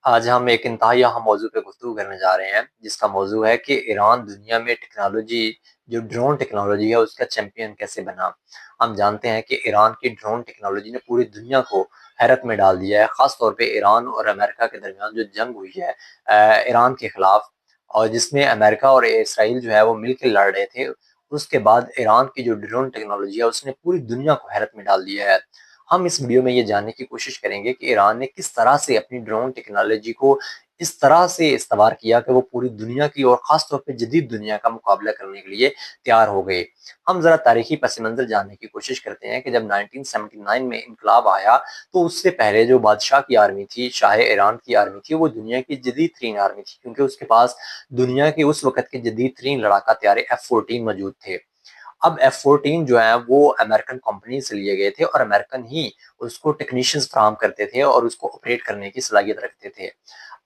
آج ہم ایک انتہائی اہم موضوع پہ گفتگو کرنے جا رہے ہیں، جس کا موضوع ہے کہ ایران دنیا میں ٹیکنالوجی، جو ڈرون ٹیکنالوجی ہے اس کا چیمپئن کیسے بنا۔ ہم جانتے ہیں کہ ایران کی ڈرون ٹیکنالوجی نے پوری دنیا کو حیرت میں ڈال دیا ہے، خاص طور پہ ایران اور امریکہ کے درمیان جو جنگ ہوئی ہے ایران کے خلاف، اور جس میں امریکہ اور اسرائیل جو ہے وہ مل کے لڑ رہے تھے۔ اس کے بعد ایران کی جو ڈرون ٹیکنالوجی ہے اس نے پوری دنیا کو حیرت میں ڈال دیا ہے۔ ہم اس ویڈیو میں یہ جاننے کی کوشش کریں گے کہ ایران نے کس طرح سے اپنی ڈرون ٹیکنالوجی کو اس طرح سے استوار کیا کہ وہ پوری دنیا کی اور خاص طور پہ جدید دنیا کا مقابلہ کرنے کے لیے تیار ہو گئے۔ ہم ذرا تاریخی پس منظر جاننے کی کوشش کرتے ہیں کہ جب 1979 میں انقلاب آیا تو اس سے پہلے جو بادشاہ کی آرمی تھی، شاہ ایران کی آرمی تھی، وہ دنیا کی جدید ترین آرمی تھی، کیونکہ اس کے پاس دنیا کے اس وقت کے جدید ترین لڑاکا طیارے F-14 موجود تھے۔ اب F-14 جو ہیں وہ امریکن کمپنی سے لیے گئے تھے، اور امریکن ہی اس کو ٹیکنیشینز فراہم کرتے تھے اور اس کو آپریٹ کرنے کی صلاحیت رکھتے تھے۔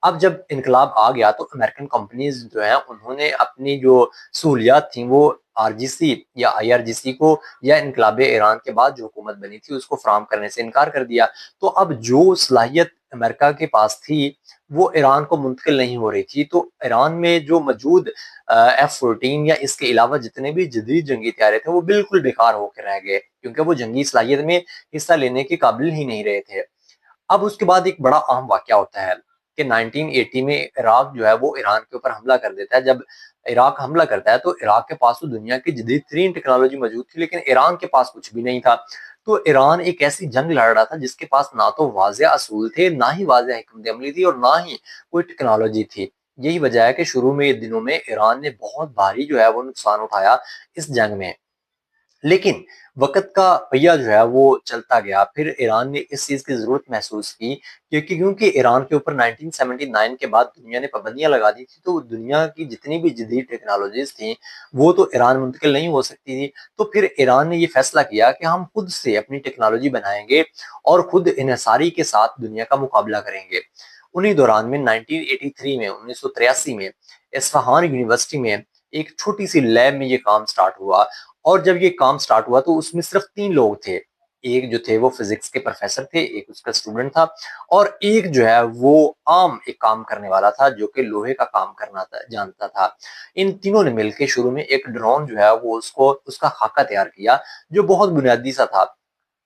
اب جب انقلاب آ گیا تو امریکن کمپنیز جو ہیں انہوں نے اپنی جو سہولیات تھیں وہ RGC یا IRGC کو، یا انقلاب ایران کے بعد جو حکومت بنی تھی اس کو فراہم کرنے سے انکار کر دیا۔ تو اب جو صلاحیت امریکہ کے پاس تھی وہ ایران کو منتقل نہیں ہو رہی تھی، تو ایران میں جو موجود F-14 یا اس کے علاوہ جتنے بھی جدید جنگی طیارے تھے وہ بالکل بیکار ہو کے رہ گئے، کیونکہ وہ جنگی صلاحیت میں حصہ لینے کے قابل ہی نہیں رہے تھے۔ اب اس کے بعد ایک بڑا اہم واقعہ ہوتا ہے کہ 1980 میں عراق جو ہے وہ ایران کے اوپر حملہ کر دیتا ہے۔ جب عراق حملہ کرتا ہے تو عراق کے پاس تو دنیا کی جدید ترین ٹیکنالوجی موجود تھی، لیکن ایران کے پاس کچھ بھی نہیں تھا۔ تو ایران ایک ایسی جنگ لڑ رہا تھا جس کے پاس نہ تو واضح اصول تھے، نہ ہی واضح حکمت عملی تھی، اور نہ ہی کوئی ٹیکنالوجی تھی۔ یہی وجہ ہے کہ شروع میں دنوں میں ایران نے بہت بھاری جو ہے وہ نقصان اٹھایا اس جنگ میں۔ لیکن وقت کا پہیہ جو ہے وہ چلتا گیا، پھر ایران نے اس چیز کی ضرورت محسوس کی، کیونکہ ایران کے اوپر 1979 کے بعد دنیا نے پابندیاں لگا دی تھی، تو دنیا کی جتنی بھی جدید ٹیکنالوجیز تھیں وہ تو ایران منتقل نہیں ہو سکتی تھی۔ تو پھر ایران نے یہ فیصلہ کیا کہ ہم خود سے اپنی ٹیکنالوجی بنائیں گے اور خود انحصاری کے ساتھ دنیا کا مقابلہ کریں گے۔ انہی دوران میں 1983 میں 1983 میں اصفہان یونیورسٹی میں ایک چھوٹی سی لیب میں یہ کام سٹارٹ ہوا، اور جب یہ کام سٹارٹ ہوا تو اس میں صرف 3 لوگ تھے۔ ایک جو تھے وہ فزکس کے پروفیسر تھے، ایک اس کا اسٹوڈنٹ تھا، اور ایک جو ہے وہ عام ایک کام کرنے والا تھا جو کہ لوہے کا کام کرنا جانتا تھا۔ ان تینوں نے مل کے شروع میں ایک ڈرون جو ہے وہ اس کا خاکہ تیار کیا، جو بہت بنیادی سا تھا۔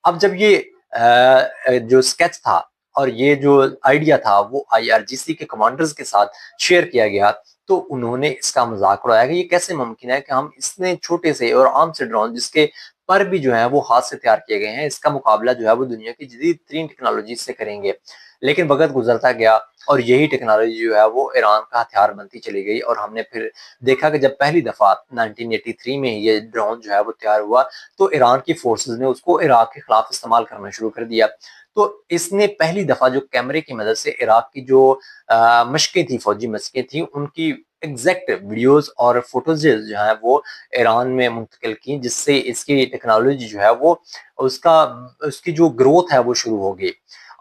اب جب یہ جو اسکیچ تھا اور یہ جو آئیڈیا تھا وہ IRGC کے کمانڈرز کے ساتھ شیئر کیا گیا، تو انہوں نے اس کا مذاق اڑایا کہ یہ کیسے ممکن ہے کہ ہم اتنے چھوٹے سے اور عام سے ڈرون، جس کے پر بھی جو ہے وہ ہاتھ سے تیار کیے گئے ہیں، اس کا مقابلہ جو ہے وہ دنیا کی جدید ترین ٹیکنالوجی سے کریں گے۔ لیکن وقت گزرتا گیا اور یہی ٹیکنالوجی جو ہے وہ ایران کا ہتھیار بنتی چلی گئی، اور ہم نے پھر دیکھا کہ جب پہلی دفعہ 1983 میں یہ ڈرون جو ہے وہ تیار ہوا تو ایران کی فورسز نے اس کو عراق کے خلاف استعمال کرنا شروع کر دیا۔ تو اس نے پہلی دفعہ جو کیمرے کی مدد سے عراق کی جو مشقیں تھیں، فوجی مشقیں تھیں، ان کی ایگزیکٹ ویڈیوز اور فوٹوز جو ہیں وہ ایران میں منتقل کی، جس سے اس کی ٹیکنالوجی جو ہے وہ اس کی جو گروتھ ہے وہ شروع ہو گئی۔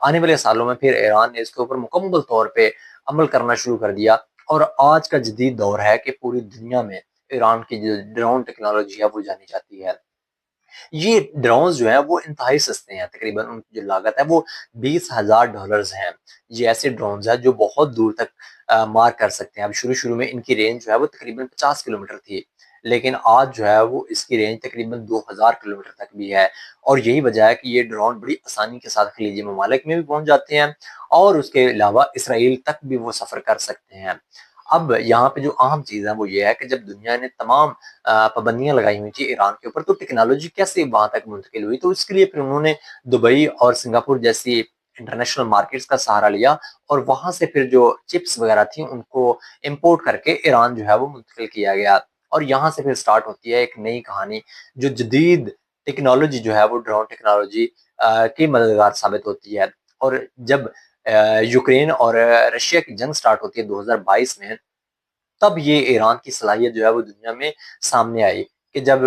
آنے والے سالوں میں پھر ایران نے اس کے اوپر مکمل طور پہ عمل کرنا شروع کر دیا، اور آج کا جدید دور ہے کہ پوری دنیا میں ایران کی جو ڈرون ٹیکنالوجی ہے وہ جانی جاتی ہے۔ یہ ڈرونز جو ہیں وہ انتہائی سستے ہیں، تقریباً ان کی جو لاگت ہے وہ $20,000 ہیں۔ یہ ایسے ڈرونز ہیں جو بہت دور تک مار کر سکتے ہیں۔ اب شروع میں ان کی رینج جو ہے وہ تقریباً 50 کلومیٹر تھی، لیکن آج جو ہے وہ اس کی رینج تقریباً 2000 کلومیٹر تک بھی ہے، اور یہی وجہ ہے کہ یہ ڈرون بڑی آسانی کے ساتھ خلیجی ممالک میں بھی پہنچ جاتے ہیں، اور اس کے علاوہ اسرائیل تک بھی وہ سفر کر سکتے ہیں۔ اب یہاں پہ جو اہم چیز ہے وہ یہ ہے کہ جب دنیا نے تمام پابندیاں لگائی ہوئی تھی ایران کے اوپر، تو ٹیکنالوجی کیسے وہاں تک منتقل ہوئی؟ تو اس کے لیے پھر انہوں نے دبئی اور سنگاپور جیسی انٹرنیشنل مارکیٹس کا سہارا لیا، اور وہاں سے پھر جو چپس وغیرہ تھیں ان کو امپورٹ کر کے ایران جو ہے وہ منتقل کیا گیا، اور یہاں سے پھر سٹارٹ ہوتی ہے ایک نئی کہانی، جو جدید ٹیکنالوجی جو ہے وہ ڈرون ٹیکنالوجی کی مددگار ثابت ہوتی ہے۔ اور جب یوکرین اور رشیا کی جنگ سٹارٹ ہوتی ہے 2022 میں، تب یہ ایران کی صلاحیت جو ہے وہ دنیا میں سامنے آئی، کہ جب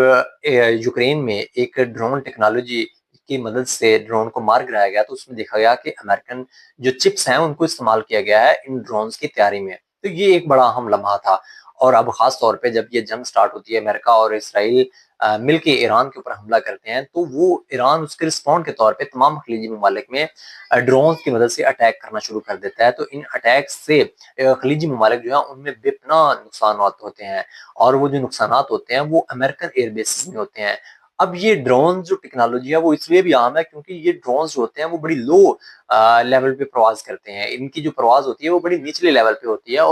یوکرین میں ایک ڈرون ٹیکنالوجی کی مدد سے ڈرون کو مار گرایا گیا، تو اس میں دیکھا گیا کہ امریکن جو چپس ہیں ان کو استعمال کیا گیا ہے ان ڈرونز کی تیاری میں۔ تو یہ ایک بڑا اہم لمحہ تھا، اور اب خاص طور پہ جب یہ جنگ سٹارٹ ہوتی ہے امریکہ اور اسرائیل مل کے ایران کے اوپر حملہ کرتے ہیں تو وہ ایران اس کے رسپونڈ کے طور پہ تمام خلیجی ممالک میں ڈرونز کی مدد سے اٹیک کرنا شروع کر دیتا ہے. تو ان اٹیک سے خلیجی ممالک جو ہیں ان میں بے پناہ نقصانات ہوتے ہیں، اور وہ جو نقصانات ہوتے ہیں وہ امریکن ایئر بیسز میں ہوتے ہیں. اب یہ ڈرون جو ٹیکنالوجی ہے وہ اس لیے بھی عام ہے کیونکہ یہ ڈرونز جو ہوتے ہیں وہ بڑی لو لیول پہ پرواز کرتے ہیں. ان کی جو پرواز ہوتی ہے وہ بڑی نچلے لیول پہ ہوتی ہے، اور